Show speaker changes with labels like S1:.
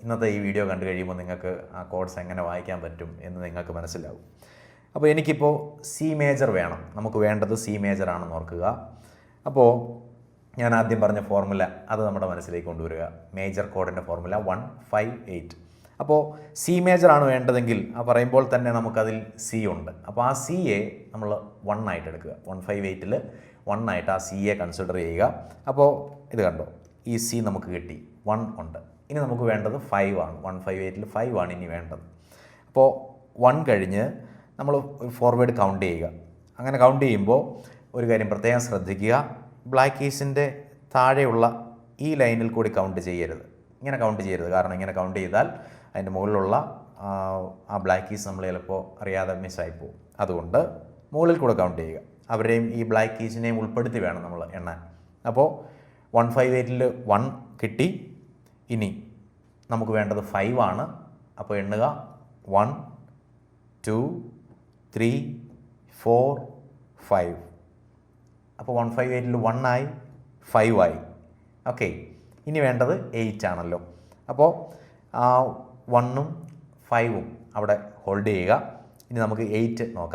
S1: ഇന്നത്തെ ഈ വീഡിയോ കണ്ടു കഴിയുമ്പോൾ നിങ്ങൾക്ക് ആ കോഡ്സ് എങ്ങനെ വായിക്കാൻ പറ്റും എന്ന് നിങ്ങൾക്ക് മനസ്സിലാവും. അപ്പോൾ എനിക്കിപ്പോൾ സി മേജർ വേണം, നമുക്ക് വേണ്ടത് സി മേജറാണെന്ന് ഓർക്കുക. അപ്പോൾ ഞാൻ ആദ്യം പറഞ്ഞ ഫോർമുല അത് നമ്മുടെ മനസ്സിലേക്ക് കൊണ്ടുവരിക. മേജർ കോഡിൻ്റെ ഫോർമുല 158. അപ്പോൾ സി മേജറാണ് വേണ്ടതെങ്കിൽ ആ പറയുമ്പോൾ തന്നെ നമുക്കതിൽ സി ഉണ്ട്. അപ്പോൾ ആ സിയെ നമ്മൾ 1 ആയിട്ട് എടുക്കുക. 158ൽ 1 ആയിട്ട് ആ സിയെ കൺസിഡർ ചെയ്യുക. അപ്പോൾ ഇത് കണ്ടോ, ഈ സി നമുക്ക് കിട്ടി, 1 ഉണ്ട്. ഇനി നമുക്ക് വേണ്ടത് 5 ആണ്. 158ൽ 5 ആണ് ഇനി വേണ്ടത്. അപ്പോൾ 1 കഴിഞ്ഞ് നമ്മൾ ഒരു ഫോർവേഡ് കൗണ്ട് ചെയ്യുക. അങ്ങനെ കൗണ്ട് ചെയ്യുമ്പോൾ ഒരു കാര്യം പ്രത്യേകം ശ്രദ്ധിക്കുക, ബ്ലാക്ക് കീസിൻ്റെ താഴെയുള്ള ഈ ലൈനിൽ കൂടി കൗണ്ട് ചെയ്യരുത്, ഇങ്ങനെ കൗണ്ട് ചെയ്യരുത്. കാരണം ഇങ്ങനെ കൗണ്ട് ചെയ്താൽ അതിൻ്റെ മുകളിലുള്ള ആ ബ്ലാക്ക് കീസ് നമ്മൾ ചിലപ്പോൾ അറിയാതെ മിസ്സായി പോകും. അതുകൊണ്ട് മുകളിൽ കൂടെ കൗണ്ട് ചെയ്യുക. അവരെയും ഈ ബ്ലാക്ക് കീസിനെയും ഉൾപ്പെടുത്തി വേണം നമ്മൾ എണ്ണാൻ. അപ്പോൾ 158ൽ 1 കിട്ടി. ഇനി നമുക്ക് വേണ്ടത് 5 ആണ്. അപ്പോൾ എണ്ണുക 1 2 3 4 5. അപ്പോൾ 158ൽ 1 ആയി, 5 ആയി. ഓക്കെ, ഇനി വേണ്ടത് 8 ആണല്ലോ. അപ്പോൾ 1ഉം 5ഉം അവിടെ ഹോൾഡ് ചെയ്യുക. ഇനി നമുക്ക് 8 നോക്കാം.